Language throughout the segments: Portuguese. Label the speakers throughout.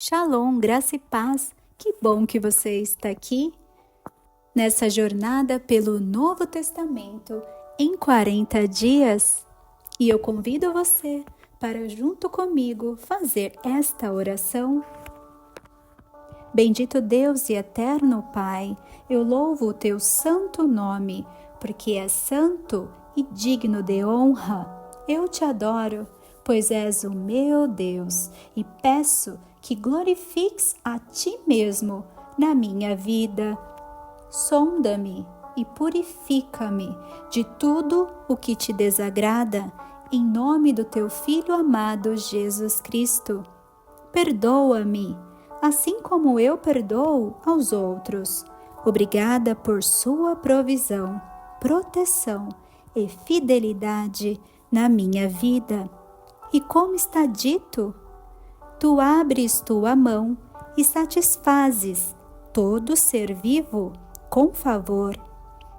Speaker 1: Shalom, graça e paz. Que bom que você está aqui nessa jornada pelo Novo Testamento em 40 dias. E eu convido você para, junto comigo, fazer esta oração. Bendito Deus e eterno Pai, eu louvo o teu santo nome, porque és santo e digno de honra. Eu te adoro, pois és o meu Deus, e peço que glorifiques a ti mesmo na minha vida. Sonda-me e purifica-me de tudo o que te desagrada, em nome do teu Filho amado Jesus Cristo. Perdoa-me, assim como eu perdoo aos outros. Obrigada por sua provisão, proteção e fidelidade na minha vida. E como está dito, tu abres tua mão e satisfazes todo ser vivo com favor.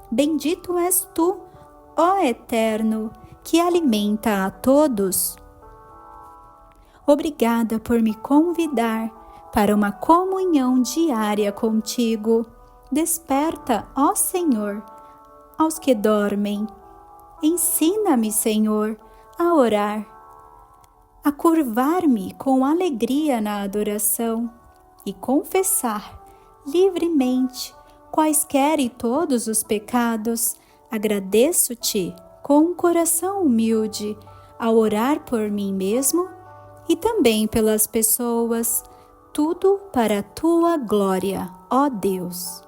Speaker 1: Bendito és tu, ó Eterno, que alimenta a todos. Obrigada por me convidar para uma comunhão diária contigo. Desperta, ó Senhor, aos que dormem. Ensina-me, Senhor, a orar, a curvar-me com alegria na adoração e confessar livremente quaisquer e todos os pecados. Agradeço-te com um coração humilde ao orar por mim mesmo e também pelas pessoas, tudo para a tua glória, ó Deus.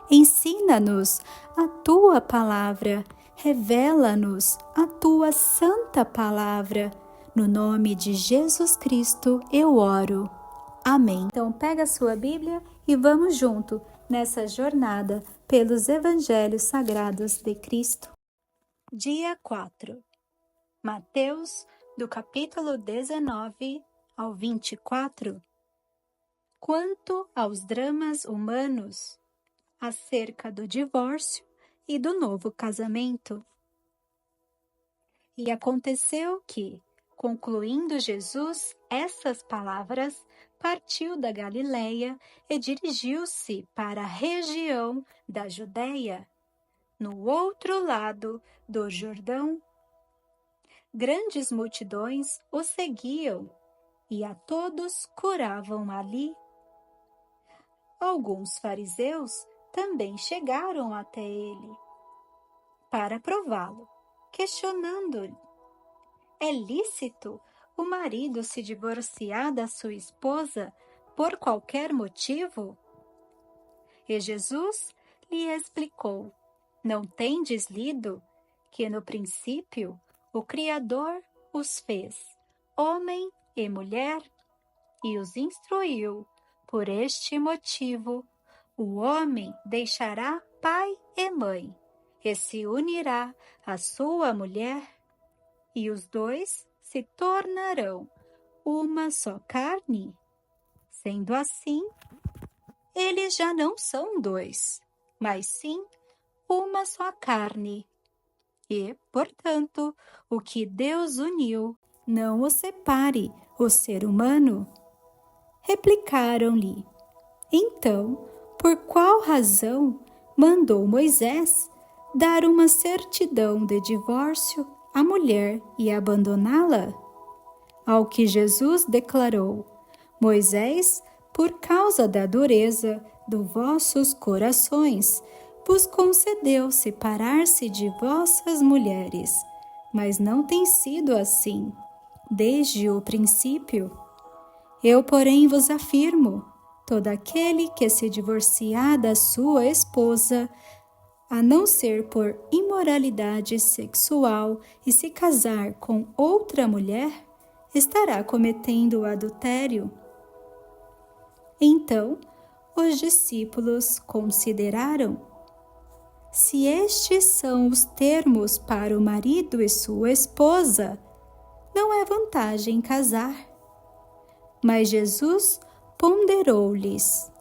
Speaker 1: Ensina-nos a tua palavra, revela-nos a tua santa palavra. No nome de Jesus Cristo eu oro. Amém. Então pega a sua Bíblia e vamos junto nessa jornada pelos Evangelhos Sagrados de Cristo. Dia 4. Mateus, do capítulo 19 ao 24. Quanto aos dramas humanos acerca do divórcio e do novo casamento. E aconteceu que, concluindo Jesus essas palavras, partiu da Galileia e dirigiu-se para a região da Judéia, no outro lado do Jordão. Grandes multidões o seguiam e a todos curavam ali. Alguns fariseus também chegaram até ele para prová-lo, questionando-lhe: é lícito o marido se divorciar da sua esposa por qualquer motivo? E Jesus lhe explicou: não tendes lido que no princípio o Criador os fez, homem e mulher, e os instruiu? Por este motivo, o homem deixará pai e mãe, e se unirá à sua mulher, e os dois se tornarão uma só carne. Sendo assim, eles já não são dois, mas sim uma só carne. E, portanto, o que Deus uniu, não o separe o ser humano. Replicaram-lhe: então, por qual razão mandou Moisés dar uma certidão de divórcio à mulher e abandoná-la? Ao que Jesus declarou: Moisés, por causa da dureza dos vossos corações, vos concedeu separar-se de vossas mulheres, mas não tem sido assim desde o princípio. Eu, porém, vos afirmo: todo aquele que se divorciar da sua esposa, a não ser por imoralidade sexual, e se casar com outra mulher, estará cometendo adultério. Então, os discípulos consideraram: se estes são os termos para o marido e sua esposa, não é vantagem casar. Mas Jesus ponderou-lhes: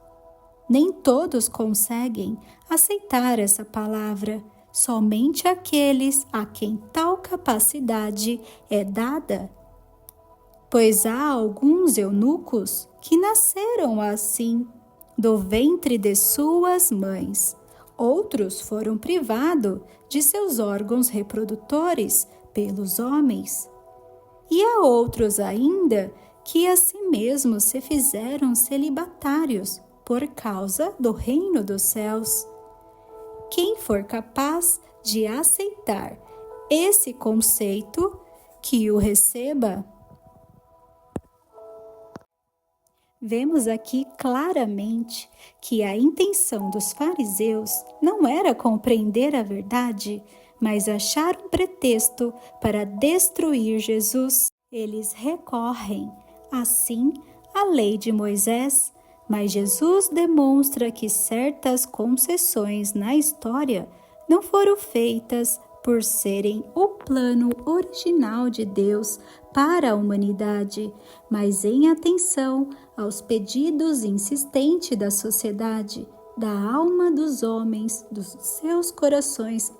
Speaker 1: nem todos conseguem aceitar essa palavra, somente aqueles a quem tal capacidade é dada. pois há alguns eunucos que nasceram assim, do ventre de suas mães. Outros foram privados de seus órgãos reprodutores pelos homens. E há outros ainda que a si mesmos se fizeram celibatários por causa do reino dos céus. Quem for capaz de aceitar esse conceito, que o receba. Vemos aqui claramente que a intenção dos fariseus não era compreender a verdade, mas achar um pretexto para destruir Jesus. Eles recorrem, assim, à lei de Moisés, mas Jesus demonstra que certas concessões na história não foram feitas por serem o plano original de Deus para a humanidade, mas em atenção aos pedidos insistentes da sociedade, da alma dos homens, dos seus corações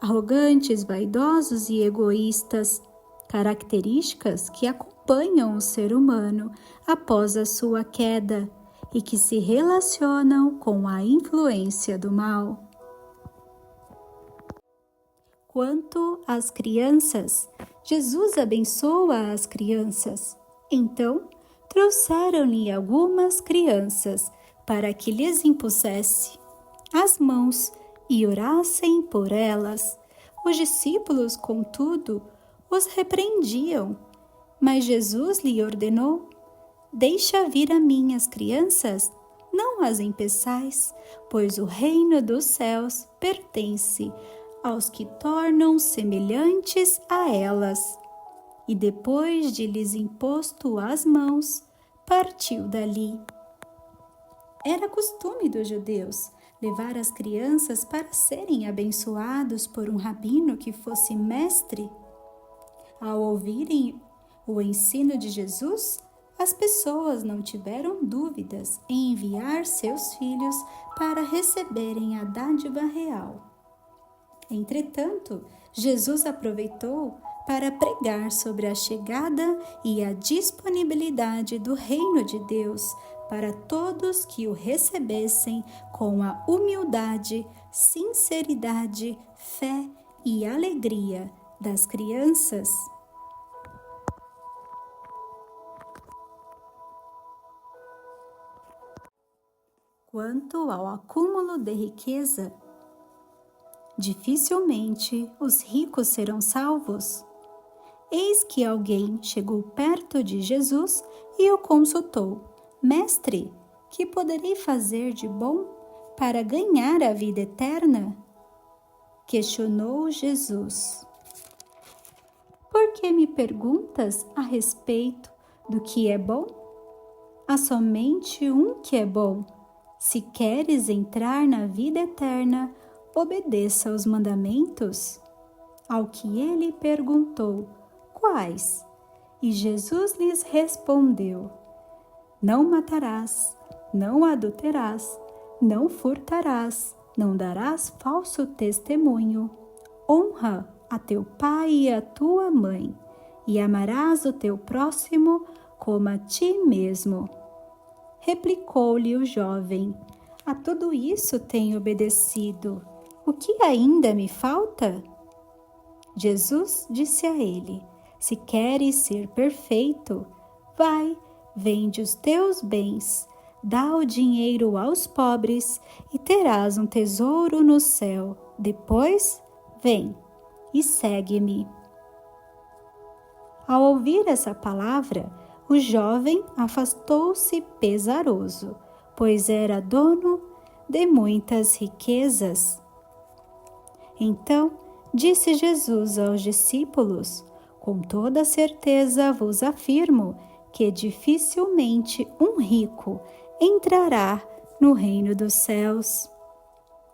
Speaker 1: arrogantes, vaidosos e egoístas, características que acompanham o ser humano após a sua queda e que se relacionam com a influência do mal. Quanto às crianças, Jesus abençoa as crianças. Então, trouxeram-lhe algumas crianças para que lhes impusesse as mãos e orassem por elas. Os discípulos, contudo, os repreendiam, mas Jesus lhe ordenou: deixa vir a mim as crianças, não as impeçais, pois o reino dos céus pertence aos que tornam semelhantes a elas. E depois de lhes imposto as mãos, partiu dali. Era costume dos judeus levar as crianças para serem abençoados por um rabino que fosse mestre. Ao ouvirem o ensino de Jesus, as pessoas não tiveram dúvidas em enviar seus filhos para receberem a dádiva real. Entretanto, Jesus aproveitou para pregar sobre a chegada e a disponibilidade do reino de Deus para todos que o recebessem com a humildade, sinceridade, fé e alegria das crianças. Quanto ao acúmulo de riqueza, dificilmente os ricos serão salvos. Eis que alguém chegou perto de Jesus e o consultou: Mestre, que poderei fazer de bom para ganhar a vida eterna? Questionou Jesus. Por que me perguntas a respeito do que é bom? Há somente um que é bom. Se queres entrar na vida eterna, obedeça aos mandamentos. Ao que ele perguntou: quais? E Jesus lhes respondeu: não matarás, não adulterarás, não furtarás, não darás falso testemunho. Honra a teu pai e a tua mãe, e amarás o teu próximo como a ti mesmo. Replicou-lhe o jovem: a tudo isso tenho obedecido. O que ainda me falta? Jesus disse a ele: se queres ser perfeito, vai, vende os teus bens, dá o dinheiro aos pobres e terás um tesouro no céu. Depois, vem e segue-me. Ao ouvir essa palavra, o jovem afastou-se pesaroso, pois era dono de muitas riquezas. Então, disse Jesus aos discípulos: com toda certeza vos afirmo que dificilmente um rico entrará no reino dos céus.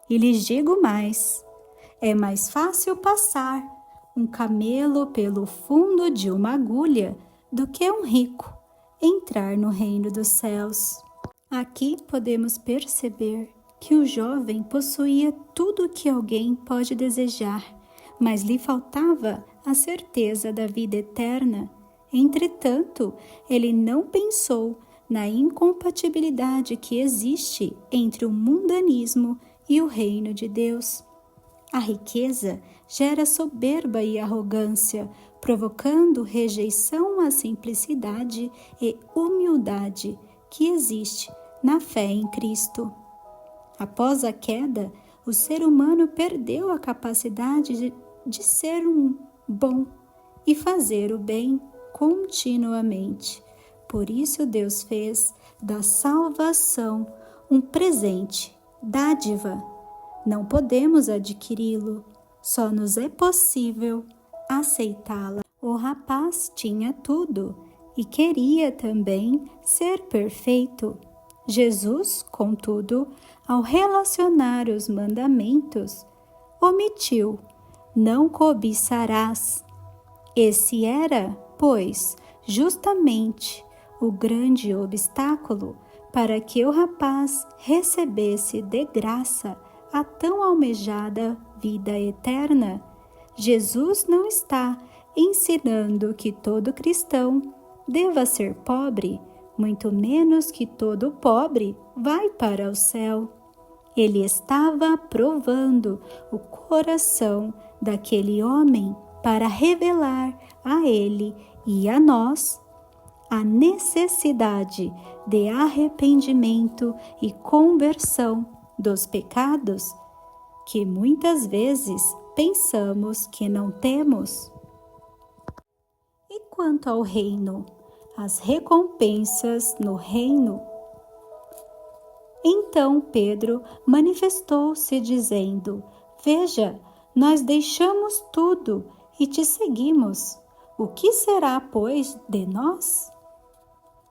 Speaker 1: E lhes digo mais: é mais fácil passar um camelo pelo fundo de uma agulha do que um rico entrar no reino dos céus. Aqui podemos perceber que o jovem possuía tudo o que alguém pode desejar, mas lhe faltava a certeza da vida eterna. Entretanto, ele não pensou na incompatibilidade que existe entre o mundanismo e o reino de Deus. A riqueza gera soberba e arrogância, provocando rejeição à simplicidade e humildade que existe na fé em Cristo. Após a queda, o ser humano perdeu a capacidade de ser bom e fazer o bem continuamente. Por isso Deus fez da salvação um presente, dádiva. Não podemos adquiri-lo, só nos é possível aceitá-la. O rapaz tinha tudo e queria também ser perfeito. Jesus, contudo, ao relacionar os mandamentos, omitiu: não cobiçarás. Esse era, pois, justamente o grande obstáculo para que o rapaz recebesse de graça a tão almejada vida eterna. Jesus não está ensinando que todo cristão deva ser pobre, muito menos que todo pobre vai para o céu. Ele estava provando o coração daquele homem para revelar a ele e a nós a necessidade de arrependimento e conversão dos pecados que muitas vezes pensamos que não temos. E quanto ao reino, as recompensas no reino? Então Pedro manifestou-se dizendo: veja, nós deixamos tudo e te seguimos. O que será, pois, de nós?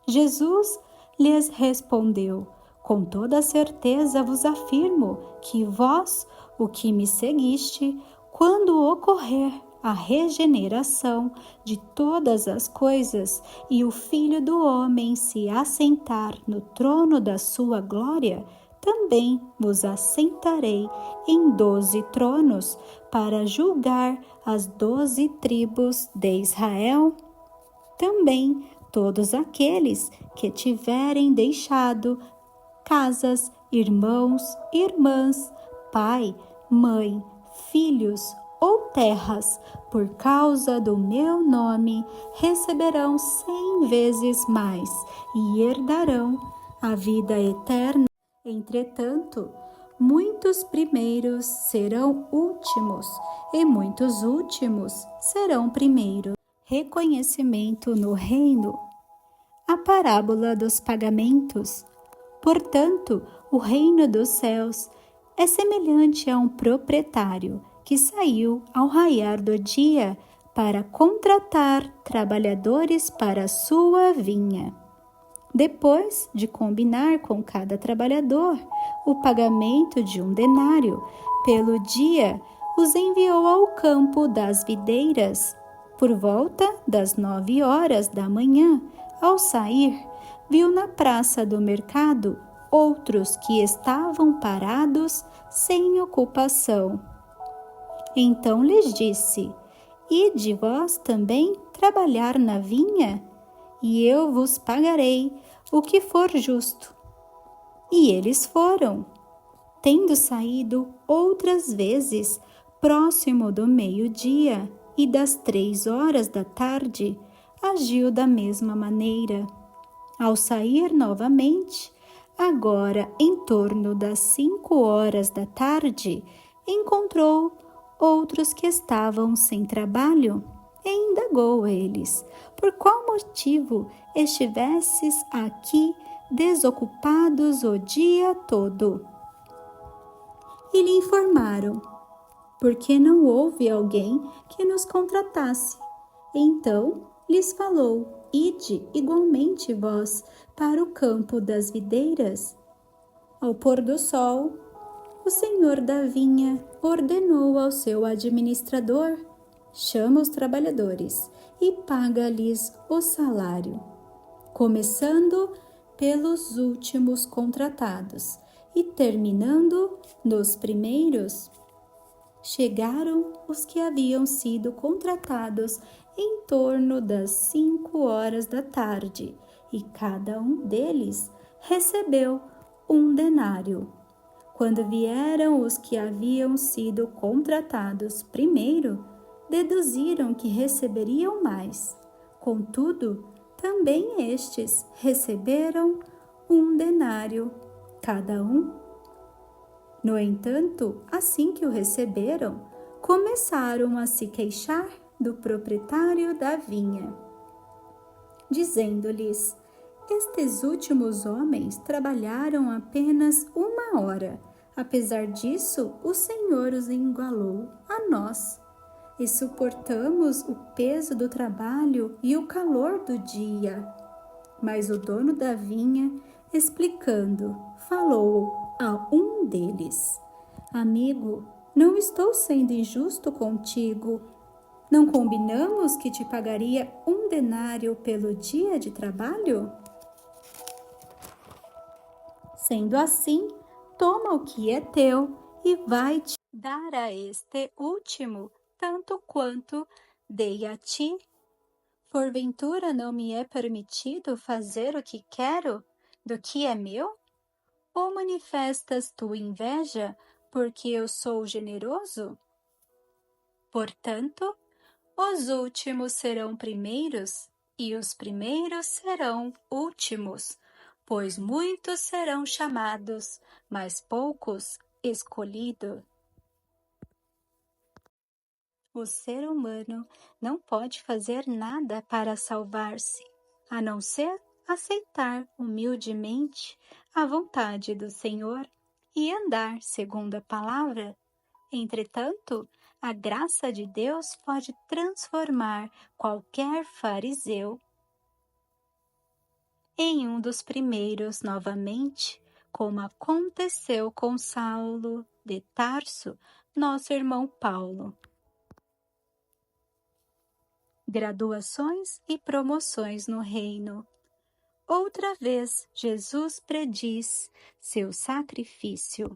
Speaker 1: Jesus lhes respondeu: com toda certeza vos afirmo que vós, o que me seguiste, quando ocorrer a regeneração de todas as coisas e o Filho do Homem se assentar no trono da sua glória, também vos assentarei em 12 tronos para julgar as 12 tribos de Israel. Também todos aqueles que tiverem deixado casas, irmãos, irmãs, pai, mãe, filhos ou terras, por causa do meu nome, receberão 100 vezes mais e herdarão a vida eterna. Entretanto, muitos primeiros serão últimos e muitos últimos serão primeiros. Reconhecimento no reino. A parábola dos pagamentos. Portanto, o reino dos céus é semelhante a um proprietário que saiu ao raiar do dia para contratar trabalhadores para sua vinha. Depois de combinar com cada trabalhador o pagamento de 1 denário pelo dia, os enviou ao campo das videiras. Por volta das 9 horas da manhã, ao sair, viu na praça do mercado outros que estavam parados sem ocupação. Então lhes disse: ide vós também trabalhar na vinha, e eu vos pagarei o que for justo. E eles foram. Tendo saído outras vezes, próximo do meio-dia e das 3 horas da tarde, agiu da mesma maneira. Ao sair novamente, agora em torno das 5 horas da tarde, encontrou outros que estavam sem trabalho e indagou eles: por qual motivo estivesses aqui desocupados o dia todo? E lhe informaram: porque não houve alguém que nos contratasse. Então lhes falou: ide igualmente vós para o campo das videiras. Ao pôr do sol, o senhor da vinha ordenou ao seu administrador: chama os trabalhadores e paga-lhes o salário, começando pelos últimos contratados e terminando nos primeiros. Chegaram os que haviam sido contratados em torno das 5 horas da tarde, e cada um deles recebeu 1 denário. Quando vieram os que haviam sido contratados primeiro, deduziram que receberiam mais. Contudo, também estes receberam 1 denário, cada um. No entanto, assim que o receberam, começaram a se queixar do proprietário da vinha, dizendo-lhes: estes últimos homens trabalharam apenas 1 hora. Apesar disso, o Senhor os igualou a nós, e suportamos o peso do trabalho e o calor do dia. Mas o dono da vinha, explicando, falou a um deles: amigo, não estou sendo injusto contigo. Não combinamos que te pagaria 1 denário pelo dia de trabalho? Sendo assim, toma o que é teu e vai-te dar a este último, tanto quanto dei a ti. Porventura não me é permitido fazer o que quero do que é meu? Ou manifestas tua inveja porque eu sou generoso? Portanto, os últimos serão primeiros e os primeiros serão últimos, pois muitos serão chamados, mas poucos escolhidos. O ser humano não pode fazer nada para salvar-se, a não ser aceitar humildemente a vontade do Senhor e andar segundo a palavra. Entretanto, a graça de Deus pode transformar qualquer fariseu em um dos primeiros novamente, como aconteceu com Saulo de Tarso, nosso irmão Paulo. Graduações e promoções no reino. Outra vez, Jesus prediz seu sacrifício.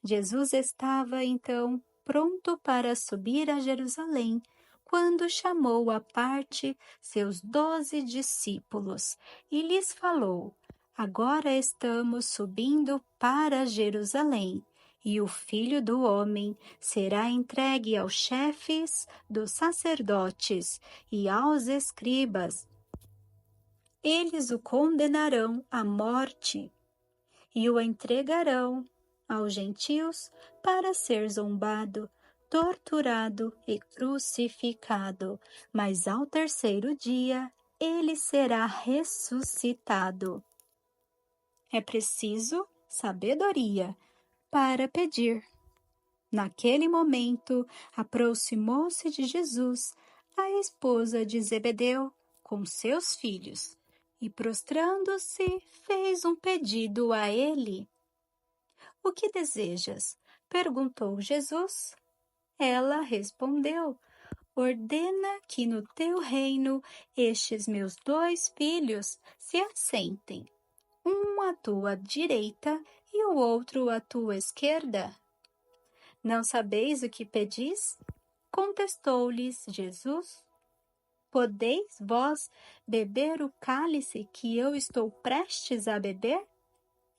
Speaker 1: Jesus estava, então, pronto para subir a Jerusalém, quando chamou à parte seus 12 discípulos e lhes falou: agora estamos subindo para Jerusalém, e o Filho do Homem será entregue aos chefes dos sacerdotes e aos escribas. Eles o condenarão à morte e o entregarão aos gentios para ser zombado, torturado e crucificado, mas ao terceiro dia ele será ressuscitado. É preciso sabedoria para pedir. Naquele momento, aproximou-se de Jesus a esposa de Zebedeu com seus filhos e, prostrando-se, fez um pedido a ele. O que desejas? Perguntou Jesus. Ela respondeu: ordena que no teu reino estes meus 2 filhos se assentem, um à tua direita e o outro à tua esquerda. Não sabeis o que pedis? Contestou-lhes Jesus. Podeis vós beber o cálice que eu estou prestes a beber?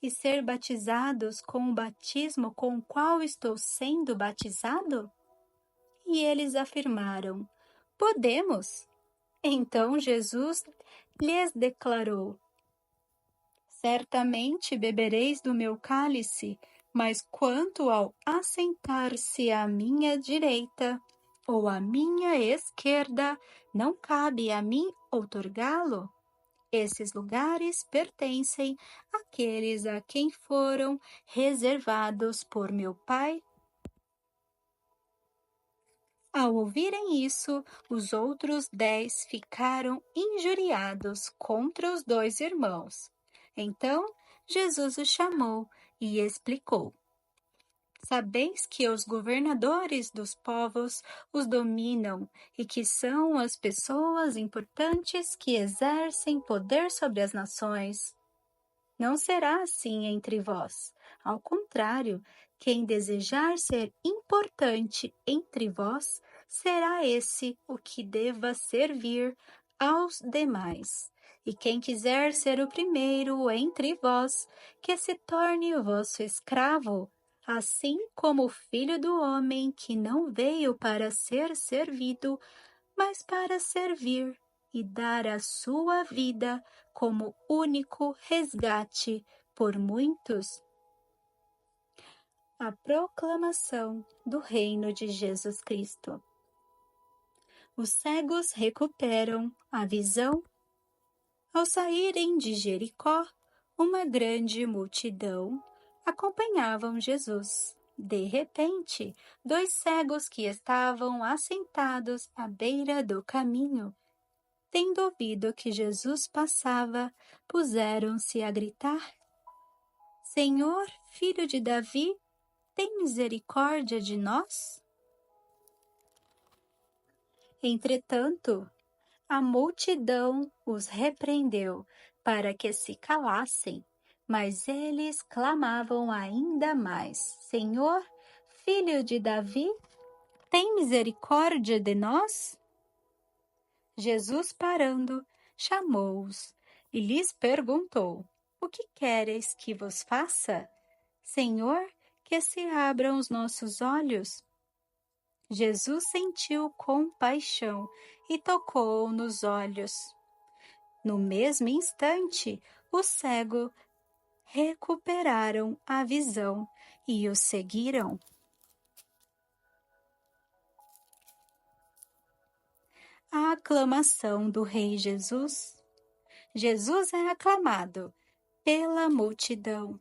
Speaker 1: E ser batizados com o batismo com o qual estou sendo batizado? E eles afirmaram: podemos. Então Jesus lhes declarou: certamente bebereis do meu cálice, mas quanto ao assentar-se à minha direita ou à minha esquerda, não cabe a mim outorgá-lo. Esses lugares pertencem àqueles a quem foram reservados por meu Pai. Ao ouvirem isso, os outros 10 ficaram injuriados contra os 2 irmãos. Então, Jesus os chamou e explicou: sabeis que os governadores dos povos os dominam e que são as pessoas importantes que exercem poder sobre as nações. Não será assim entre vós. Ao contrário, quem desejar ser importante entre vós será esse o que deva servir aos demais. E quem quiser ser o primeiro entre vós, que se torne o vosso escravo, assim como o Filho do Homem, que não veio para ser servido, mas para servir e dar a sua vida como único resgate por muitos. A proclamação do reino de Jesus Cristo. Os cegos recuperam a visão. Ao saírem de Jericó, uma grande multidão acompanhavam Jesus. De repente, dois cegos que estavam assentados à beira do caminho, tendo ouvido que Jesus passava, puseram-se a gritar: Senhor, filho de Davi, tem misericórdia de nós? Entretanto, a multidão os repreendeu para que se calassem, mas eles clamavam ainda mais: Senhor, filho de Davi, tem misericórdia de nós? Jesus, parando, chamou-os e lhes perguntou: O que queres que vos faça? Senhor, que se abram os nossos olhos. Jesus sentiu compaixão e tocou nos olhos. No mesmo instante, os cegos recuperaram a visão e o seguiram. A aclamação do Rei Jesus. Jesus é aclamado pela multidão.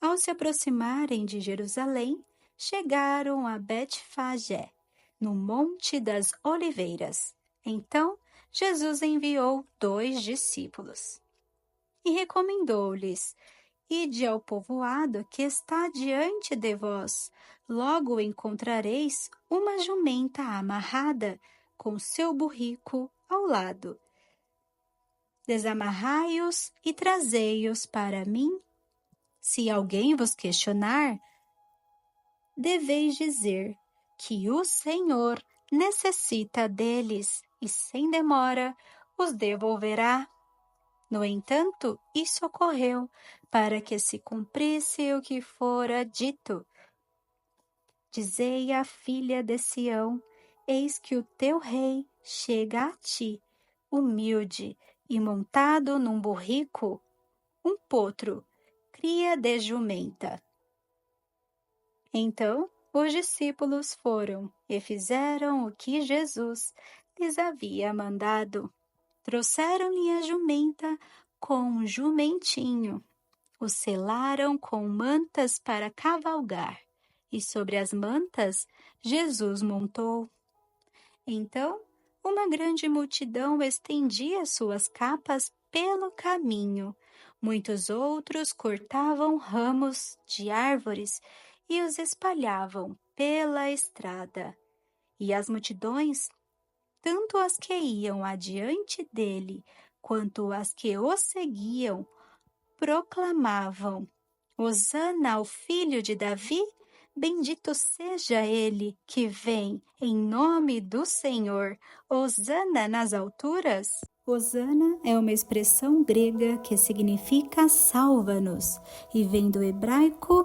Speaker 1: Ao se aproximarem de Jerusalém, chegaram a Betfagé, no Monte das Oliveiras. Então, Jesus enviou 2 discípulos e recomendou-lhes: Ide ao povoado que está diante de vós. Logo encontrareis uma jumenta amarrada, com seu burrico ao lado. Desamarrai-os e trazei-os para mim. Se alguém vos questionar, deveis dizer que o Senhor necessita deles e, sem demora, os devolverá. No entanto, isso ocorreu para que se cumprisse o que fora dito. Dizei à filha de Sião: Eis que o teu rei chega a ti, humilde e montado num burrico, um potro, cria de jumenta. Então os discípulos foram e fizeram o que Jesus lhes havia mandado. Trouxeram-lhe a jumenta com um jumentinho, o selaram com mantas para cavalgar, e sobre as mantas Jesus montou. Então, uma grande multidão estendia suas capas pelo caminho. Muitos outros cortavam ramos de árvores e os espalhavam pela estrada. E as multidões, tanto as que iam adiante dele, quanto as que o seguiam, proclamavam: Hosana ao filho de Davi, bendito seja ele que vem em nome do Senhor, Hosana nas alturas. Hosana é uma expressão grega que significa salva-nos e vem do hebraico,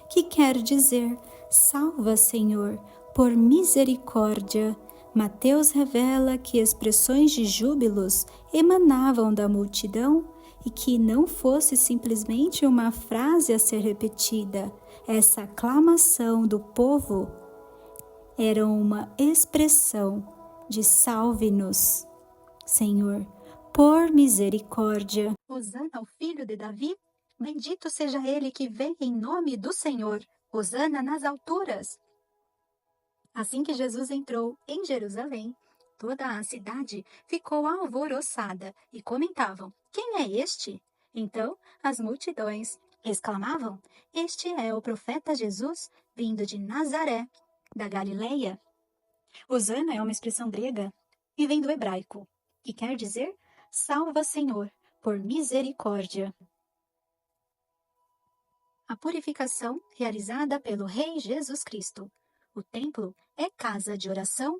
Speaker 1: que quer dizer salva, Senhor, por misericórdia. Mateus revela que expressões de júbilos emanavam da multidão e que não fosse simplesmente uma frase a ser repetida. Essa aclamação do povo era uma expressão de salve-nos, Senhor, por misericórdia. Hosana ao filho de Davi, bendito seja ele que vem em nome do Senhor, Hosana nas alturas. Assim que Jesus entrou em Jerusalém, toda a cidade ficou alvoroçada e comentavam: Quem é este? Então as multidões exclamavam: Este é o profeta Jesus, vindo de Nazaré, da Galileia. Hosana é uma expressão grega e vem do hebraico, que quer dizer salva, Senhor, por misericórdia. A purificação realizada pelo Rei Jesus Cristo. O templo é casa de oração?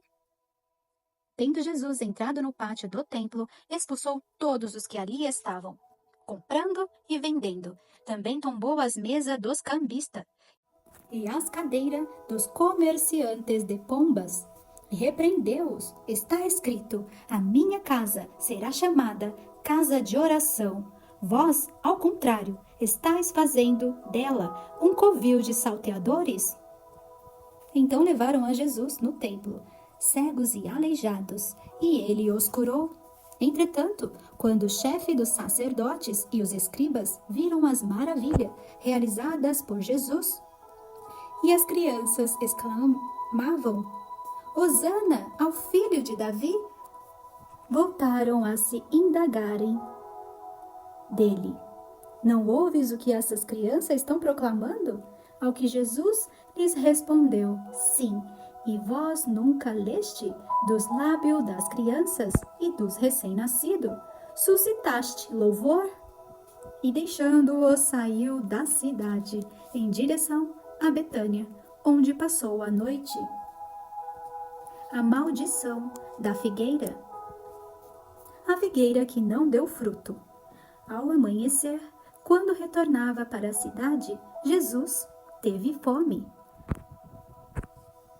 Speaker 1: Tendo Jesus entrado no pátio do templo, expulsou todos os que ali estavam, comprando e vendendo. Também tombou as mesas dos cambistas e as cadeiras dos comerciantes de pombas. E repreendeu-os. Está escrito: a minha casa será chamada casa de oração. Vós, ao contrário, estáis fazendo dela um covil de salteadores? Então levaram a Jesus no templo, cegos e aleijados, e ele os curou. Entretanto, quando o chefe dos sacerdotes e os escribas viram as maravilhas realizadas por Jesus, e as crianças exclamavam: Hosana ao filho de Davi, voltaram a se indagarem dele: não ouves o que essas crianças estão proclamando? Ao que Jesus lhes respondeu: sim, e vós nunca leste dos lábios das crianças e dos recém-nascidos suscitaste louvor? E deixando-o, saiu da cidade em direção a Betânia, onde passou a noite. A maldição da figueira. A figueira que não deu fruto. Ao amanhecer, quando retornava para a cidade, Jesus teve fome.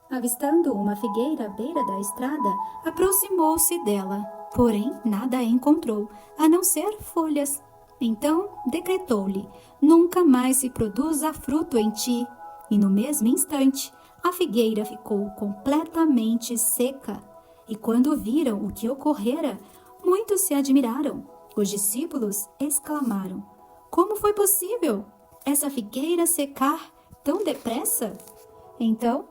Speaker 1: Avistando uma figueira à beira da estrada, aproximou-se dela, porém nada encontrou, a não ser folhas. Então decretou-lhe: nunca mais se produza fruto em ti. E no mesmo instante, a figueira ficou completamente seca. E quando viram o que ocorrera, muitos se admiraram. Os discípulos exclamaram: como foi possível essa figueira secar tão depressa? Então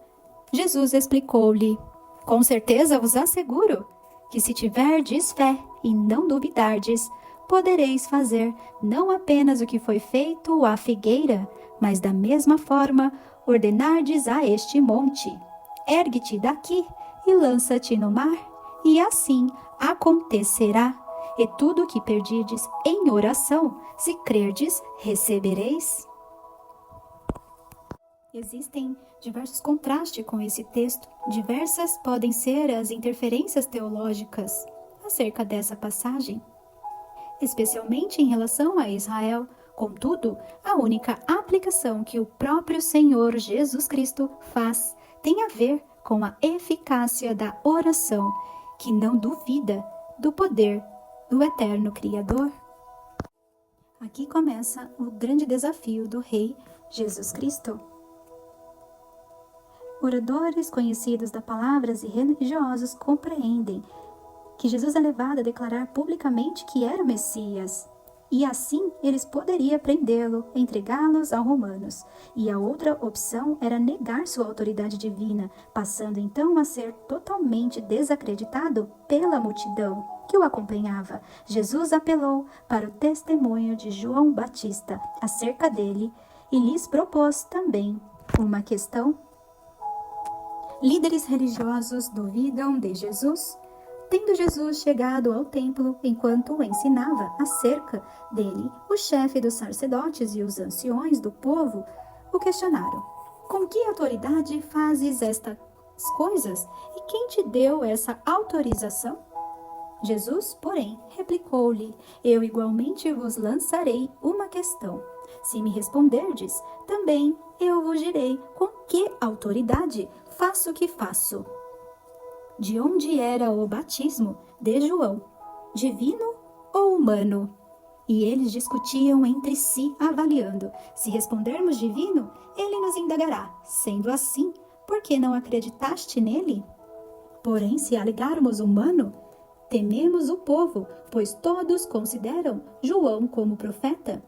Speaker 1: Jesus explicou-lhe: com certeza vos asseguro que se tiverdes fé e não duvidardes, podereis fazer não apenas o que foi feito à figueira, mas da mesma forma ordenardes a este monte: ergue-te daqui e lança-te no mar, e assim acontecerá. E tudo o que pedirdes em oração, se crerdes, recebereis. Existem diversos contrastes com esse texto. Diversas podem ser as interferências teológicas acerca dessa passagem, especialmente em relação a Israel. Contudo, a única aplicação que o próprio Senhor Jesus Cristo faz tem a ver com a eficácia da oração, que não duvida do poder do eterno Criador. Aqui começa o grande desafio do Rei Jesus Cristo. Oradores conhecidos da palavra e religiosos compreendem que Jesus é levado a declarar publicamente que era o Messias, e assim eles poderiam prendê-lo, entregá-los aos romanos. E a outra opção era negar sua autoridade divina, passando então a ser totalmente desacreditado pela multidão que o acompanhava. Jesus apelou para o testemunho de João Batista acerca dele e lhes propôs também uma questão. Líderes religiosos duvidam de Jesus. Tendo Jesus chegado ao templo, enquanto o ensinava acerca dele, o chefe dos sacerdotes e os anciões do povo o questionaram: com que autoridade fazes estas coisas? E quem te deu essa autorização? Jesus, porém, replicou-lhe: eu igualmente vos lançarei uma questão. Se me responderdes, também eu vos direi com que autoridade faço o que faço. De onde era o batismo de João? Divino ou humano? E eles discutiam entre si, avaliando: se respondermos divino, ele nos indagará: sendo assim, por que não acreditaste nele? Porém, se alegarmos humano, tememos o povo, pois todos consideram João como profeta.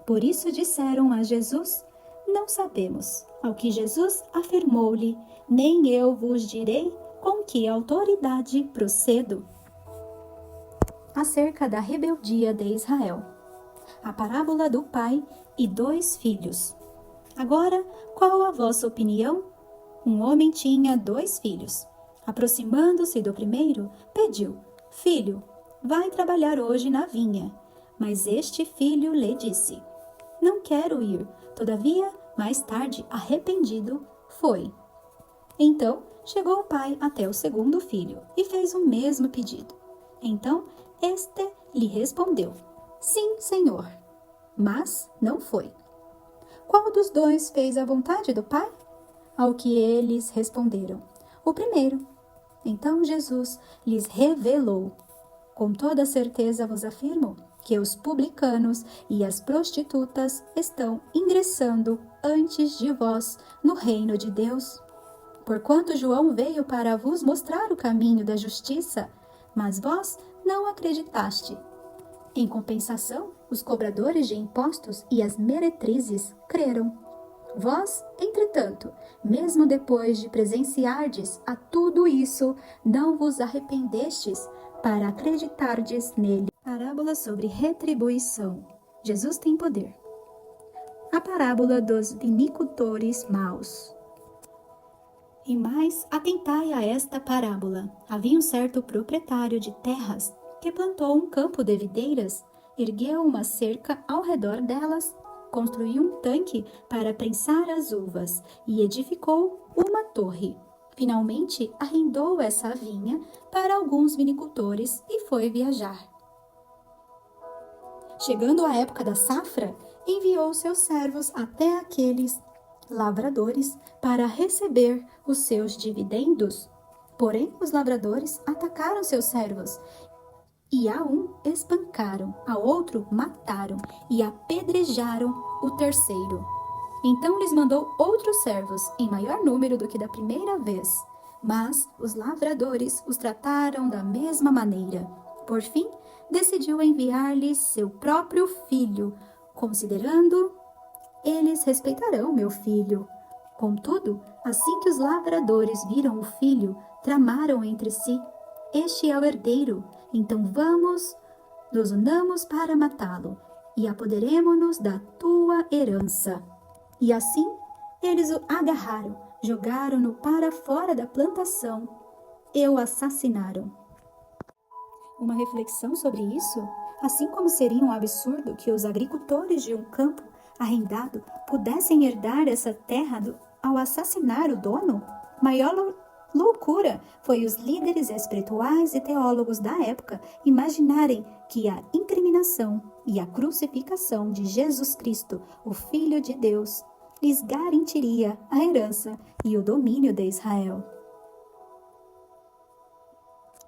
Speaker 1: Por isso disseram a Jesus: não sabemos. Ao que Jesus afirmou-lhe: nem eu vos direi com que autoridade procedo. Acerca da rebeldia de Israel. A parábola do pai e 2 filhos. Agora, qual a vossa opinião? Um homem tinha 2 filhos. Aproximando-se do primeiro, pediu: filho, vai trabalhar hoje na vinha. Mas este filho lhe disse: não quero ir. Todavia, mais tarde, arrependido, foi. Então chegou o pai até o segundo filho e fez o mesmo pedido. Então este lhe respondeu: Sim, senhor. Mas não foi. Qual dos dois fez a vontade do pai? Ao que eles responderam: O primeiro. Então Jesus lhes revelou: Com toda certeza vos afirmo que os publicanos e as prostitutas estão ingressando antes de vós no reino de Deus. Porquanto João veio para vos mostrar o caminho da justiça, mas vós não acreditaste. Em compensação, os cobradores de impostos e as meretrizes creram. Vós, entretanto, mesmo depois de presenciardes a tudo isso, não vos arrependestes para acreditardes nele. Parábola sobre retribuição. Jesus tem poder. A parábola dos vinicultores maus. E mais, atentai a esta parábola. Havia um certo proprietário de terras que plantou um campo de videiras, ergueu uma cerca ao redor delas, construiu um tanque para prensar as uvas e edificou uma torre. Finalmente, arrendou essa vinha para alguns vinicultores e foi viajar. Chegando a época da safra, enviou seus servos até aqueles lavradores para receber os seus dividendos. Porém, os lavradores atacaram seus servos e a um espancaram, a outro mataram e apedrejaram o terceiro. Então lhes mandou outros servos, em maior número do que da primeira vez. Mas os lavradores os trataram da mesma maneira. Por fim, decidiu enviar-lhes seu próprio filho, considerando: eles respeitarão meu filho. Contudo, assim que os lavradores viram o filho, tramaram entre si: este é o herdeiro, então vamos, nos unamos para matá-lo, e apoderemo-nos da tua herança. E assim, eles o agarraram, jogaram-no para fora da plantação e o assassinaram. Uma reflexão sobre isso? Assim como seria um absurdo que os agricultores de um campo arrendado pudessem herdar essa terra ao assassinar o dono, maior loucura foi os líderes espirituais e teólogos da época imaginarem que a incriminação e a crucificação de Jesus Cristo, o Filho de Deus, lhes garantiria a herança e o domínio de Israel.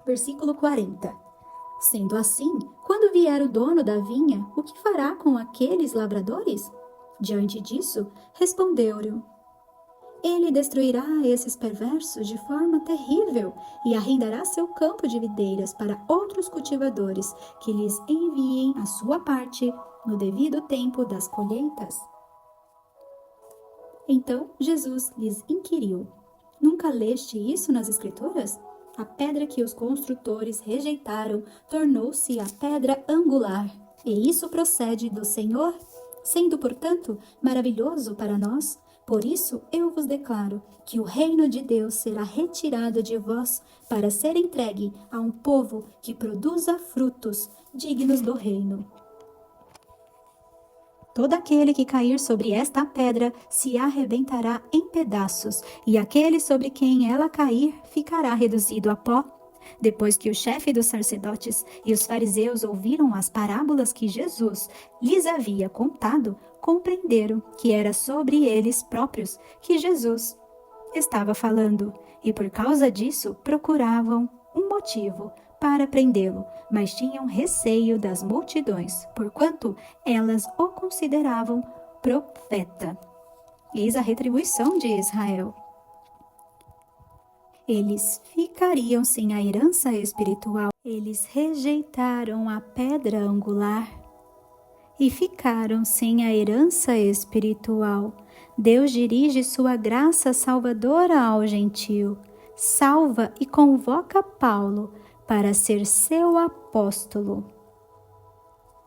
Speaker 1: Versículo 40. Sendo assim, quando vier o dono da vinha, o que fará com aqueles lavradores? Diante disso, respondeu-lhe: ele destruirá esses perversos de forma terrível e arrendará seu campo de videiras para outros cultivadores que lhes enviem a sua parte no devido tempo das colheitas. Então Jesus lhes inquiriu: nunca leste isso nas Escrituras? A pedra que os construtores rejeitaram tornou-se a pedra angular, e isso procede do Senhor, sendo, portanto, maravilhoso para nós. Por isso eu vos declaro que o reino de Deus será retirado de vós para ser entregue a um povo que produza frutos dignos do reino. Todo aquele que cair sobre esta pedra se arrebentará em pedaços, e aquele sobre quem ela cair ficará reduzido a pó. Depois que o chefe dos sacerdotes e os fariseus ouviram as parábolas que Jesus lhes havia contado, compreenderam que era sobre eles próprios que Jesus estava falando, e por causa disso procuravam um motivo para prendê-lo, mas tinham receio das multidões, porquanto elas o consideravam profeta. Eis a retribuição de Israel. Eles ficariam sem a herança espiritual. Eles rejeitaram a pedra angular e ficaram sem a herança espiritual. Deus dirige sua graça salvadora ao gentio, salva e convoca Paulo para ser seu apóstolo,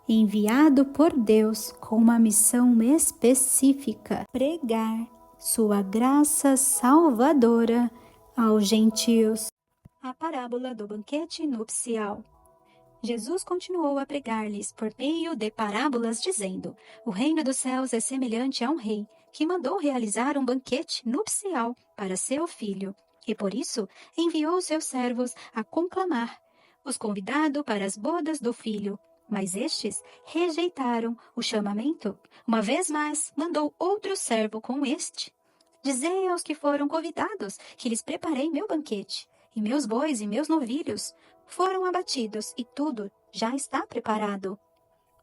Speaker 1: enviado por Deus com uma missão específica: pregar sua graça salvadora aos gentios. A parábola do banquete nupcial. Jesus continuou a pregar-lhes por meio de parábolas, dizendo: o reino dos céus é semelhante a um rei que mandou realizar um banquete nupcial para seu filho, e por isso enviou seus servos a conclamar os convidados para as bodas do filho. Mas estes rejeitaram o chamamento. Uma vez mais, mandou outro servo com este. Dizei aos que foram convidados que lhes preparei meu banquete, e meus bois e meus novilhos foram abatidos, e tudo já está preparado.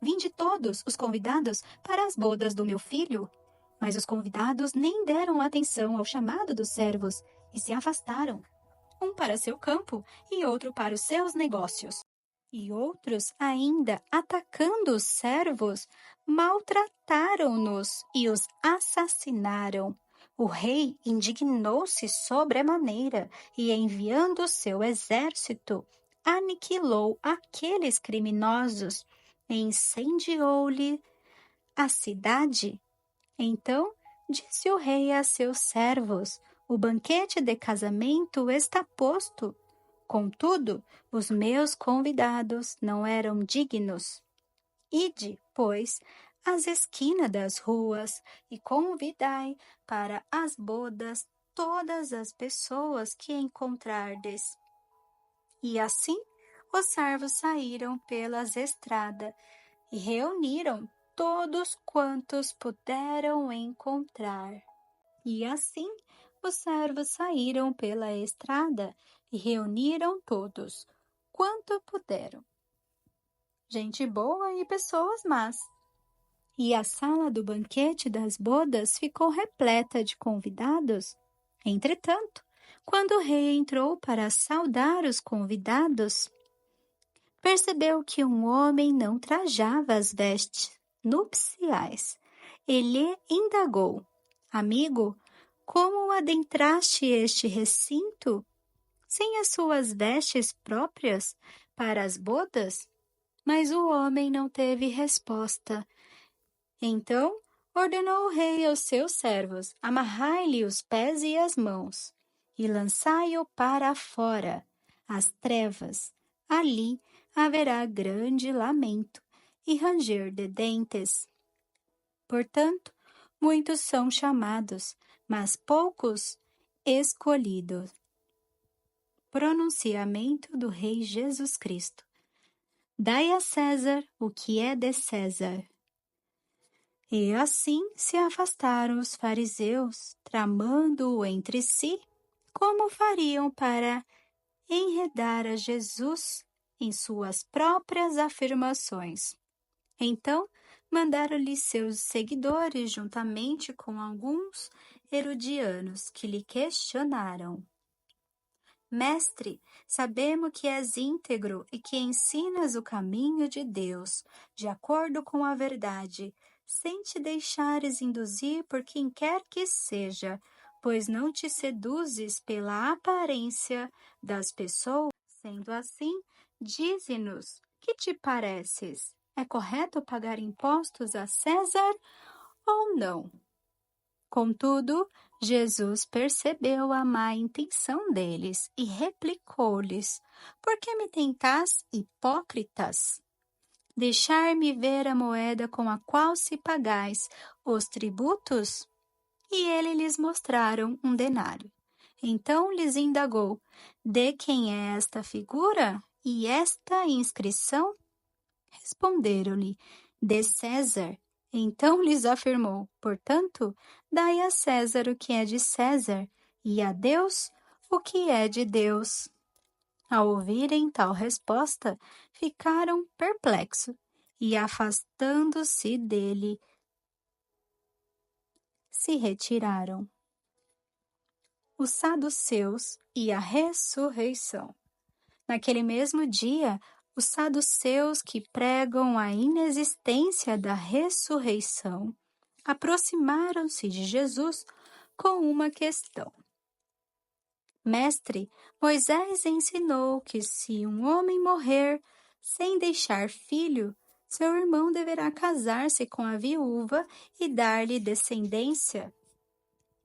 Speaker 1: Vinde todos os convidados para as bodas do meu filho. Mas os convidados nem deram atenção ao chamado dos servos e se afastaram, um para seu campo e outro para os seus negócios. E outros, ainda atacando os servos, maltrataram-nos e os assassinaram. O rei indignou-se sobremaneira e, enviando seu exército, aniquilou aqueles criminosos e incendiou-lhe a cidade. Então disse o rei a seus servos: o banquete de casamento está posto. Contudo, os meus convidados não eram dignos. Ide, pois, às esquinas das ruas e convidai para as bodas todas as pessoas que encontrardes. E assim os servos saíram pelas estradas e reuniram todos quantos puderam encontrar. E assim os servos saíram pela estrada e reuniram todos quanto puderam, gente boa e pessoas más. E a sala do banquete das bodas ficou repleta de convidados. Entretanto, quando o rei entrou para saudar os convidados, percebeu que um homem não trajava as vestes nupciais. Ele indagou: amigo, como adentraste este recinto sem as suas vestes próprias para as bodas? Mas o homem não teve resposta. Então ordenou o rei aos seus servos: amarrai-lhe os pés e as mãos e lançai-o para fora, às trevas. Ali haverá grande lamento e ranger de dentes. Portanto, muitos são chamados, mas poucos escolhidos. Pronunciamento do Rei Jesus Cristo. Dai a César o que é de César. E assim se afastaram os fariseus, tramando entre si como fariam para enredar a Jesus em suas próprias afirmações. Então, mandaram-lhe seus seguidores, juntamente com alguns herodianos, que lhe questionaram: Mestre, sabemos que és íntegro e que ensinas o caminho de Deus, de acordo com a verdade, sem te deixares induzir por quem quer que seja, pois não te seduzes pela aparência das pessoas. Sendo assim, dize-nos, que te pareces? É correto pagar impostos a César ou não? Contudo, Jesus percebeu a má intenção deles e replicou-lhes: por que me tentais, hipócritas? Deixar-me ver a moeda com a qual se pagais os tributos? E ele lhes mostraram um denário. Então lhes indagou: de quem é esta figura e esta inscrição? Responderam-lhe: de César. Então lhes afirmou: portanto, dai a César o que é de César, e a Deus o que é de Deus. Ao ouvirem tal resposta, ficaram perplexos e, afastando-se dele, se retiraram. Os saduceus e a ressurreição. Naquele mesmo dia, os saduceus, que pregam a inexistência da ressurreição, aproximaram-se de Jesus com uma questão. Mestre, Moisés ensinou que se um homem morrer sem deixar filho, seu irmão deverá casar-se com a viúva e dar-lhe descendência.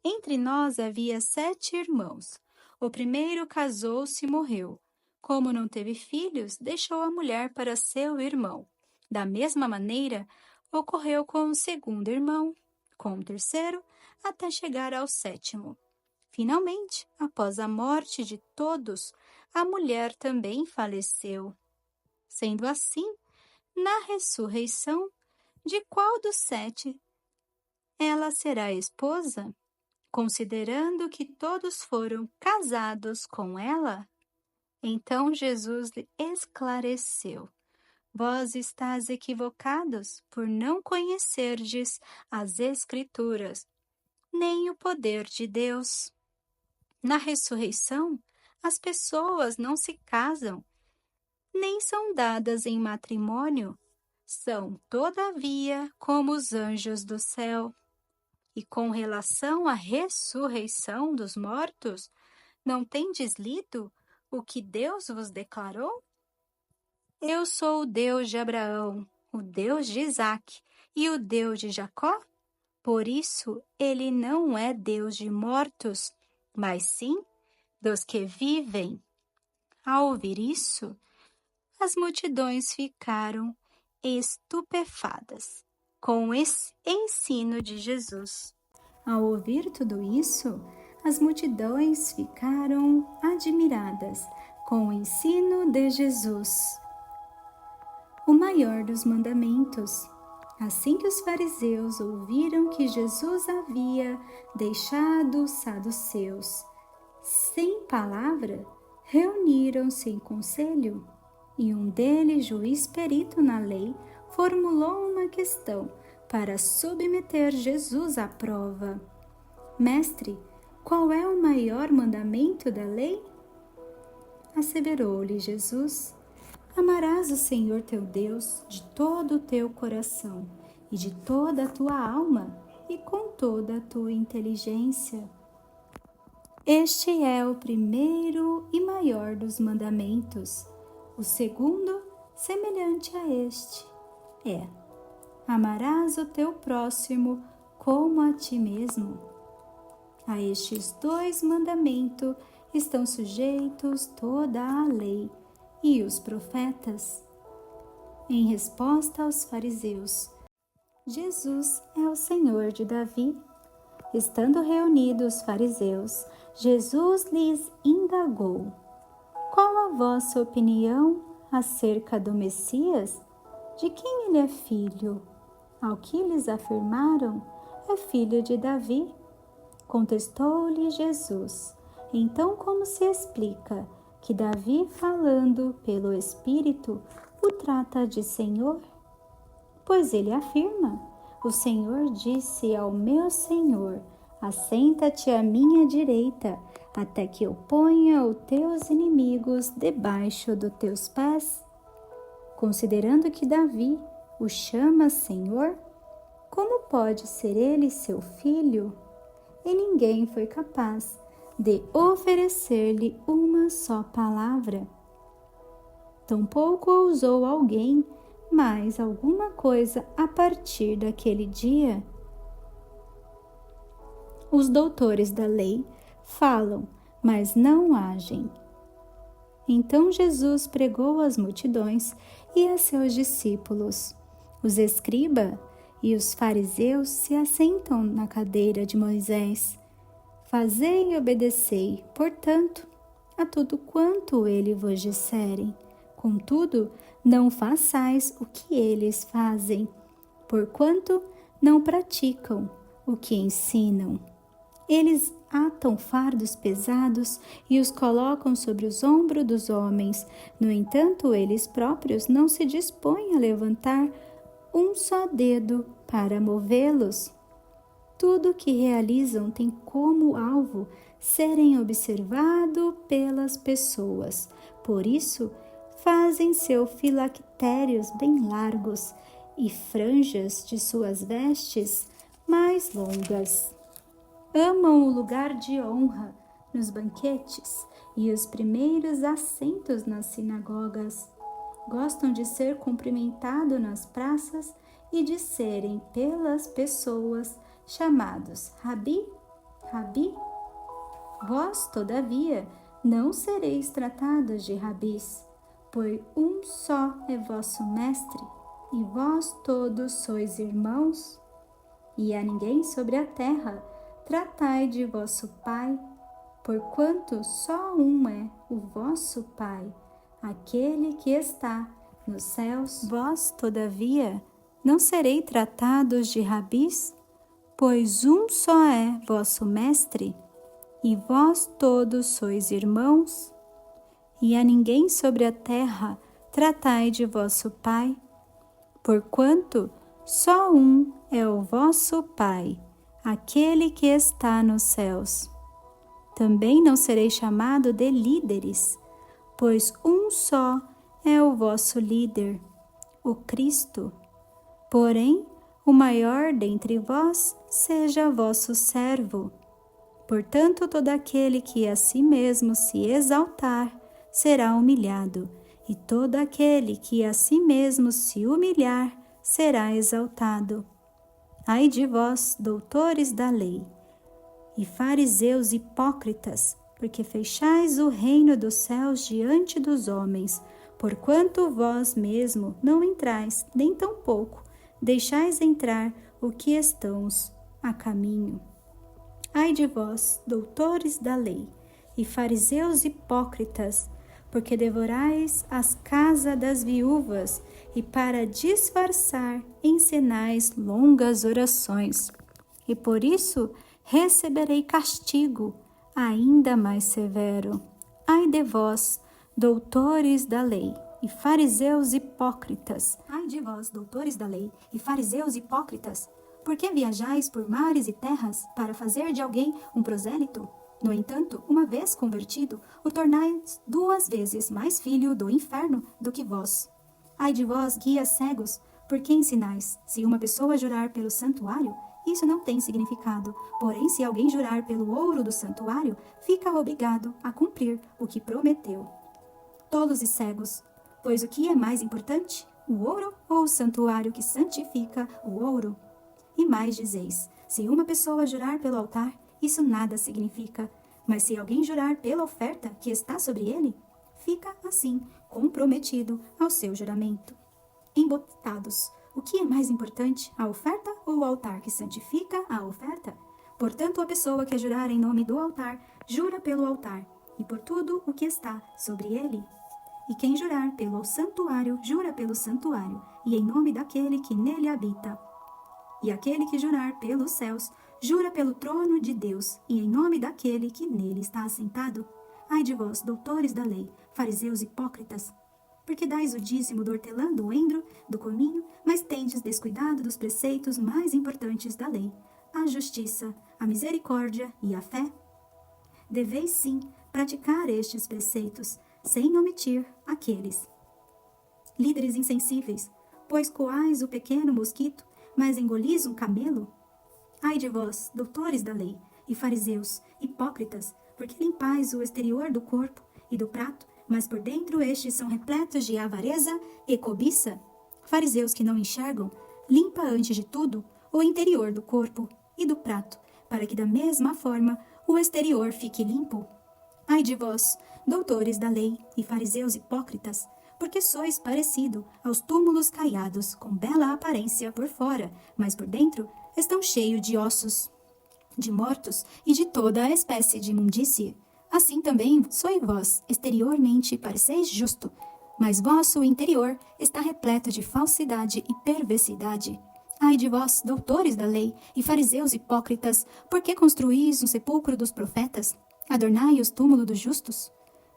Speaker 1: Entre nós havia 7 irmãos. O primeiro casou-se e morreu. Como não teve filhos, deixou a mulher para seu irmão. Da mesma maneira, ocorreu com o segundo irmão. com o terceiro, até chegar ao sétimo. Finalmente, após a morte de todos, a mulher também faleceu. Sendo assim, na ressurreição, de qual dos 7 ela será esposa? Considerando que todos foram casados com ela? Então Jesus lhe esclareceu: vós estás equivocados por não conhecerdes as Escrituras, nem o poder de Deus. Na ressurreição, as pessoas não se casam, nem são dadas em matrimônio, são, todavia, como os anjos do céu. E com relação à ressurreição dos mortos, não tendes lido o que Deus vos declarou? Eu sou o Deus de Abraão, o Deus de Isaque e o Deus de Jacó? Por isso, ele não é Deus de mortos, mas sim dos que vivem. Ao ouvir isso, as multidões ficaram estupefadas com o ensino de Jesus. Ao ouvir tudo isso, as multidões ficaram admiradas com o ensino de Jesus, o maior dos mandamentos. Assim que os fariseus ouviram que Jesus havia deixado os saduceus sem palavra, reuniram-se em conselho, e um deles, juiz perito na lei, formulou uma questão para submeter Jesus à prova. Mestre, qual é o maior mandamento da lei? Asseverou-lhe Jesus: amarás o Senhor teu Deus de todo o teu coração e de toda a tua alma e com toda a tua inteligência. Este é o primeiro e maior dos mandamentos. O segundo, semelhante a este, é: amarás o teu próximo como a ti mesmo. A estes 2 mandamentos estão sujeitos toda a lei e os profetas. Em resposta aos fariseus, Jesus é o Senhor de Davi. Estando reunidos os fariseus, Jesus lhes indagou: qual a vossa opinião acerca do Messias? De quem ele é filho? Ao que lhes afirmaram: é filho de Davi. Contestou-lhe Jesus: então como se explica que Davi, falando pelo Espírito, o trata de Senhor? Pois ele afirma: o Senhor disse ao meu Senhor: assenta-te à minha direita, até que eu ponha os teus inimigos debaixo dos teus pés. Considerando que Davi o chama Senhor, como pode ser ele seu filho? E ninguém foi capaz de oferecer-lhe uma só palavra. Tampouco ousou alguém mais alguma coisa a partir daquele dia. Os doutores da lei falam, mas não agem. Então Jesus pregou às multidões e a seus discípulos: os escribas e os fariseus se assentam na cadeira de Moisés. Fazei e obedecei, portanto, a tudo quanto ele vos disserem. Contudo, não façais o que eles fazem, porquanto não praticam o que ensinam. Eles atam fardos pesados e os colocam sobre os ombros dos homens. No entanto, eles próprios não se dispõem a levantar um só dedo para movê-los. Tudo o que realizam tem como alvo serem observados pelas pessoas. Por isso, fazem seus filactérios bem largos e franjas de suas vestes mais longas. Amam o lugar de honra nos banquetes e os primeiros assentos nas sinagogas. Gostam de ser cumprimentados nas praças e de serem pelas pessoas chamados Rabi, Rabi. Vós, todavia, não sereis tratados de rabis, pois um só é vosso mestre, e vós todos sois irmãos. e a ninguém sobre a terra tratai de vosso Pai, porquanto só um é o vosso Pai, aquele que está nos céus. Vós, todavia, não serei tratados de rabis, pois um só é vosso Mestre, e vós todos sois irmãos. E a ninguém sobre a terra tratai de vosso Pai, porquanto só um é o vosso Pai, aquele que está nos céus. Também não serei chamado de líderes, pois um só é o vosso líder, o Cristo. Porém, o maior dentre vós seja vosso servo. Portanto, todo aquele que a si mesmo se exaltar será humilhado, e todo aquele que a si mesmo se humilhar será exaltado. Ai de vós, doutores da lei, e fariseus hipócritas, porque fechais o reino dos céus diante dos homens, porquanto vós mesmo não entrais, nem tampouco deixais entrar o que estão a caminho. Ai de vós, doutores da lei, e fariseus hipócritas, porque devorais as casas das viúvas, e para disfarçar encenais longas orações. E por isso receberei castigo ainda mais severo. Ai de vós, doutores da lei, e fariseus hipócritas. Ai de vós, doutores da lei, e fariseus hipócritas, por que viajais por mares e terras para fazer de alguém um prosélito? No entanto, uma vez convertido, o tornais 2 vezes mais filho do inferno do que vós. Ai de vós, guias cegos, por que ensinais? Se uma pessoa jurar pelo santuário, isso não tem significado. Porém, se alguém jurar pelo ouro do santuário, fica obrigado a cumprir o que prometeu. Tolos e cegos, pois o que é mais importante, o ouro ou o santuário que santifica o ouro? E mais dizeis, se uma pessoa jurar pelo altar, isso nada significa. Mas se alguém jurar pela oferta que está sobre ele, fica assim comprometido ao seu juramento. Embotados, o que é mais importante, a oferta ou o altar que santifica a oferta? Portanto, a pessoa que jurar em nome do altar, jura pelo altar, e por tudo o que está sobre ele. E quem jurar pelo santuário, jura pelo santuário, e em nome daquele que nele habita. E aquele que jurar pelos céus, jura pelo trono de Deus, e em nome daquele que nele está assentado. Ai de vós, doutores da lei, fariseus hipócritas, porque dais o dízimo do hortelã, do endro, do cominho, mas tendes descuidado dos preceitos mais importantes da lei, a justiça, a misericórdia e a fé. Deveis sim praticar estes preceitos, sem omitir aqueles. Líderes insensíveis, pois coais o pequeno mosquito, mas engolis um camelo? Ai de vós, doutores da lei, e fariseus, hipócritas, porque limpais o exterior do corpo e do prato, mas por dentro estes são repletos de avareza e cobiça? Fariseus que não enxergam, limpa antes de tudo o interior do corpo e do prato, para que da mesma forma o exterior fique limpo. Ai de vós, doutores da lei e fariseus hipócritas, porque sois parecido aos túmulos caiados, com bela aparência por fora, mas por dentro estão cheios de ossos, de mortos e de toda a espécie de imundície. Assim também sois vós, exteriormente pareceis justo, mas vosso interior está repleto de falsidade e perversidade. Ai de vós, doutores da lei e fariseus hipócritas, porque construís um sepulcro dos profetas? Adornai os túmulos dos justos?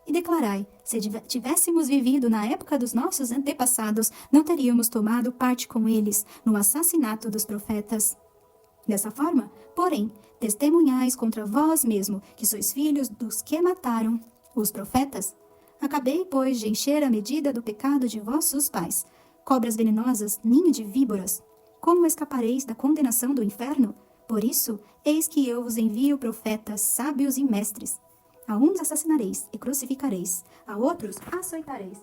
Speaker 1: E declarai, se tivéssemos vivido na época dos nossos antepassados, não teríamos tomado parte com eles no assassinato dos profetas. Dessa forma, porém, testemunhais contra vós mesmo, que sois filhos dos que mataram os profetas. Acabei, pois, de encher a medida do pecado de vossos pais. Cobras venenosas, ninho de víboras, como escapareis da condenação do inferno? Por isso, eis que eu vos envio profetas, sábios e mestres. A uns assassinareis e crucificareis, a outros açoitareis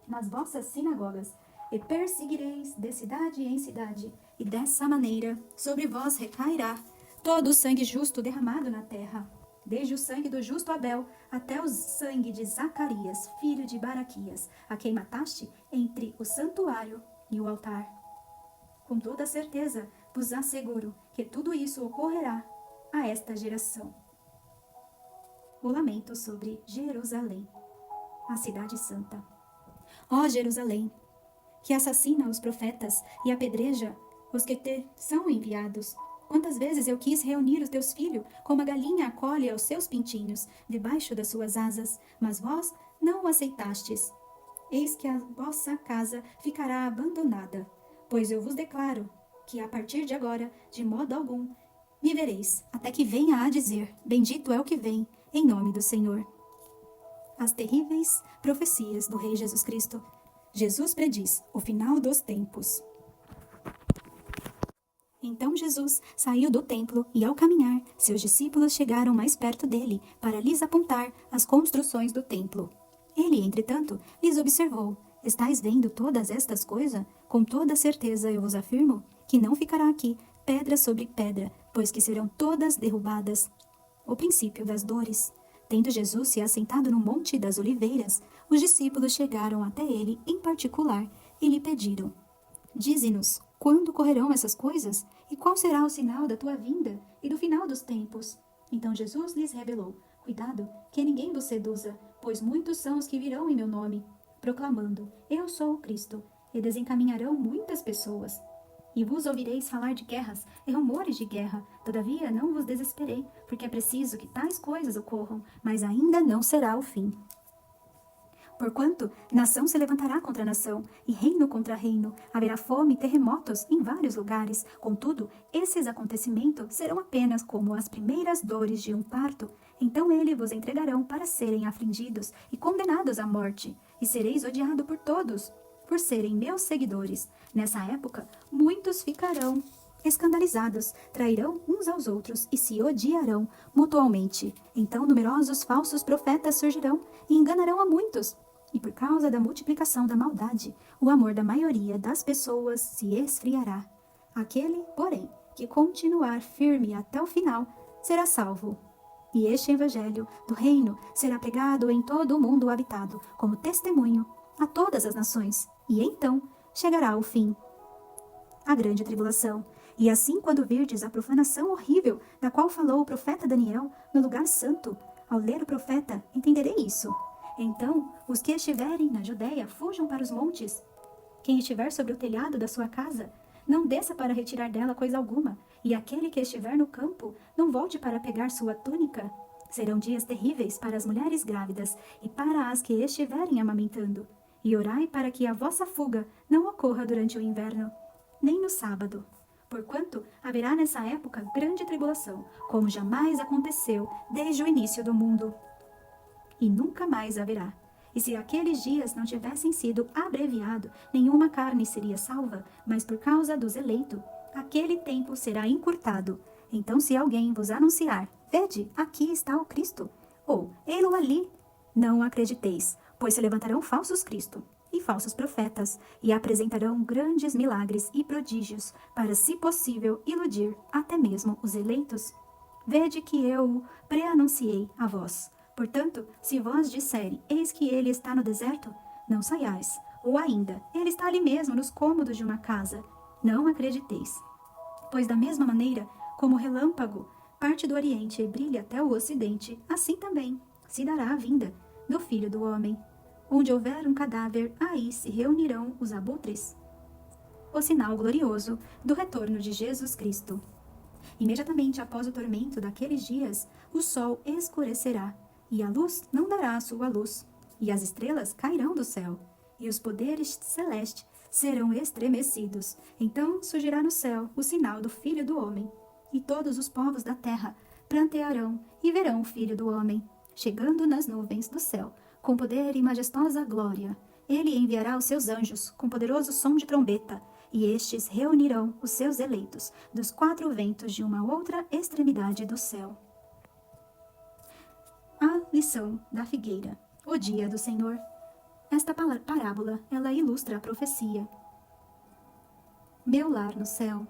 Speaker 1: nas vossas sinagogas, e perseguireis de cidade em cidade, e dessa maneira sobre vós recairá todo o sangue justo derramado na terra, desde o sangue do justo Abel até o sangue de Zacarias, filho de Baraquias, a quem mataste entre o santuário e o altar. Com toda certeza vos asseguro que tudo isso ocorrerá a esta geração. O lamento sobre Jerusalém, a cidade santa. Ó Jerusalém, que assassina os profetas e apedreja os que te são enviados. Quantas vezes eu quis reunir os teus filhos, como a galinha acolhe aos seus pintinhos, debaixo das suas asas, mas vós não o aceitastes. Eis que a vossa casa ficará abandonada, pois eu vos declaro que a partir de agora, de modo algum, me vereis, até que venha a dizer, bendito é o que vem, em nome do Senhor. As terríveis profecias do Rei Jesus Cristo. Jesus prediz o final dos tempos. Então Jesus saiu do templo e, ao caminhar, seus discípulos chegaram mais perto dele para lhes apontar as construções do templo. Ele, entretanto, lhes observou: estáis vendo todas estas coisas? Com toda certeza eu vos afirmo que não ficará aqui pedra sobre pedra, pois que serão todas derrubadas. O princípio das dores. Tendo Jesus se assentado no Monte das Oliveiras, os discípulos chegaram até ele em particular e lhe pediram: dize-nos, quando ocorrerão essas coisas? E qual será o sinal da tua vinda e do final dos tempos? Então Jesus lhes revelou: cuidado, que ninguém vos seduza, pois muitos são os que virão em meu nome, proclamando: eu sou o Cristo, e desencaminharão muitas pessoas. E vos ouvireis falar de guerras e rumores de guerra. Todavia não vos desesperei, porque é preciso que tais coisas ocorram, mas ainda não será o fim. Porquanto nação se levantará contra nação, e reino contra reino. Haverá fome e terremotos em vários lugares. Contudo, esses acontecimentos serão apenas como as primeiras dores de um parto. Então eles vos entregarão para serem afligidos e condenados à morte, e sereis odiados por todos, por serem meus seguidores. Nessa época, muitos ficarão escandalizados, trairão uns aos outros e se odiarão mutuamente. Então numerosos falsos profetas surgirão e enganarão a muitos. E por causa da multiplicação da maldade, o amor da maioria das pessoas se esfriará. Aquele, porém, que continuar firme até o final, será salvo. E este evangelho do reino será pregado em todo o mundo habitado, como testemunho a todas as nações. E então chegará o fim, a grande tribulação. E assim, quando virdes a profanação horrível da qual falou o profeta Daniel no lugar santo, ao ler o profeta, entenderei isso. Então, os que estiverem na Judéia, fujam para os montes. Quem estiver sobre o telhado da sua casa, não desça para retirar dela coisa alguma. E aquele que estiver no campo, não volte para pegar sua túnica. Serão dias terríveis para as mulheres grávidas e para as que estiverem amamentando. E orai para que a vossa fuga não ocorra durante o inverno, nem no sábado. Porquanto haverá nessa época grande tribulação, como jamais aconteceu desde o início do mundo. E nunca mais haverá. E se aqueles dias não tivessem sido abreviados, nenhuma carne seria salva, mas por causa dos eleitos, aquele tempo será encurtado. Então se alguém vos anunciar: vede, aqui está o Cristo, ou ei-lo ali, não acrediteis, pois se levantarão falsos Cristo e falsos profetas, e apresentarão grandes milagres e prodígios, para, se possível, iludir até mesmo os eleitos. Vede que eu o preanunciei a vós. Portanto, se vós disserem: eis que ele está no deserto, não saiais. Ou ainda: ele está ali mesmo, nos cômodos de uma casa, não acrediteis. Pois da mesma maneira como o relâmpago parte do Oriente e brilha até o Ocidente, assim também se dará a vinda do Filho do Homem. Onde houver um cadáver, aí se reunirão os abutres. O sinal glorioso do retorno de Jesus Cristo. Imediatamente após o tormento daqueles dias, o sol escurecerá, e a luz não dará a sua luz, e as estrelas cairão do céu, e os poderes celestes serão estremecidos. Então surgirá no céu o sinal do Filho do Homem, e todos os povos da terra prantearão e verão o Filho do Homem, chegando nas nuvens do céu, com poder e majestosa glória. Ele enviará os seus anjos com poderoso som de trombeta, e estes reunirão os seus eleitos dos quatro ventos de uma outra extremidade do céu. A lição da figueira. O dia do Senhor. Esta parábola, ela ilustra a profecia. Meu lar no céu.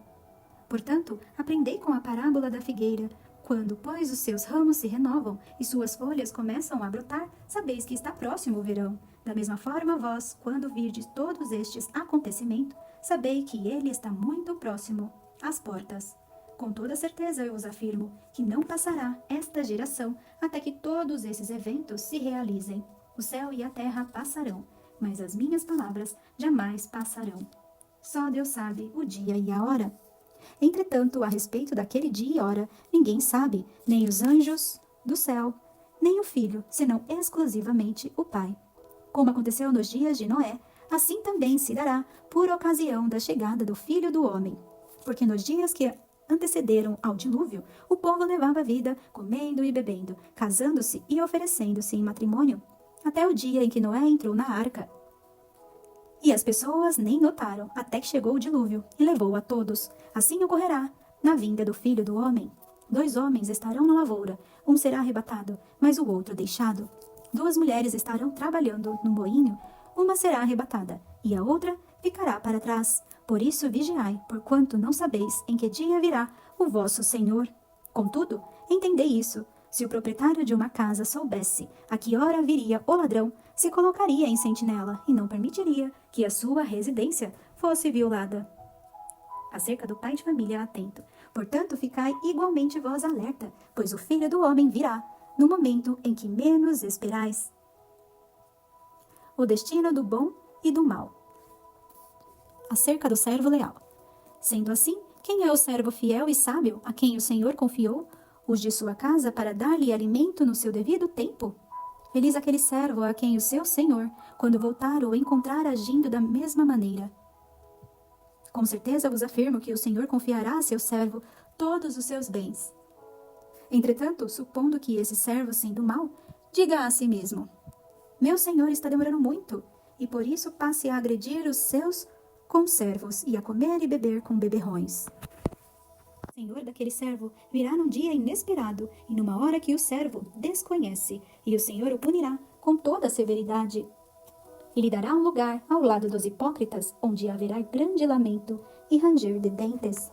Speaker 1: Portanto, aprendei com a parábola da figueira. Quando, pois, os seus ramos se renovam e suas folhas começam a brotar, sabeis que está próximo o verão. Da mesma forma, vós, quando virdes todos estes acontecimentos, sabei que ele está muito próximo às portas. Com toda certeza eu vos afirmo que não passará esta geração até que todos esses eventos se realizem. O céu e a terra passarão, mas as minhas palavras jamais passarão. Só Deus sabe o dia e a hora. Entretanto, a respeito daquele dia e hora, ninguém sabe, nem os anjos do céu, nem o Filho, senão exclusivamente o Pai. Como aconteceu nos dias de Noé, assim também se dará por ocasião da chegada do Filho do Homem. Porque nos dias que antecederam ao dilúvio, o povo levava a vida, comendo e bebendo, casando-se e oferecendo-se em matrimônio, até o dia em que Noé entrou na arca. E as pessoas nem notaram, até que chegou o dilúvio e levou a todos. Assim ocorrerá na vinda do Filho do Homem. 2 homens estarão na lavoura, um será arrebatado, mas o outro deixado. 2 mulheres estarão trabalhando no moinho, uma será arrebatada, e a outra ficará para trás. Por isso vigiai, porquanto não sabeis em que dia virá o vosso Senhor. Contudo, entendei isso. Se o proprietário de uma casa soubesse a que hora viria o ladrão, se colocaria em sentinela e não permitiria que a sua residência fosse violada. Acerca do pai de família atento. Portanto, ficai igualmente vós alerta, pois o Filho do Homem virá, no momento em que menos esperais. O destino do bom e do mal. Acerca do servo leal. Sendo assim, quem é o servo fiel e sábio, a quem o Senhor confiou os de sua casa para dar-lhe alimento no seu devido tempo? Feliz aquele servo a quem o seu Senhor, quando voltar, o encontrar agindo da mesma maneira. Com certeza vos afirmo que o Senhor confiará a seu servo todos os seus bens. Entretanto, supondo que esse servo, sendo mau, diga a si mesmo: meu senhor está demorando muito, e por isso passe a agredir os seus conservos e a comer e beber com beberrões. O senhor daquele servo virá num dia inesperado e numa hora que o servo desconhece, e o Senhor o punirá com toda a severidade. E lhe dará um lugar ao lado dos hipócritas, onde haverá grande lamento e ranger de dentes.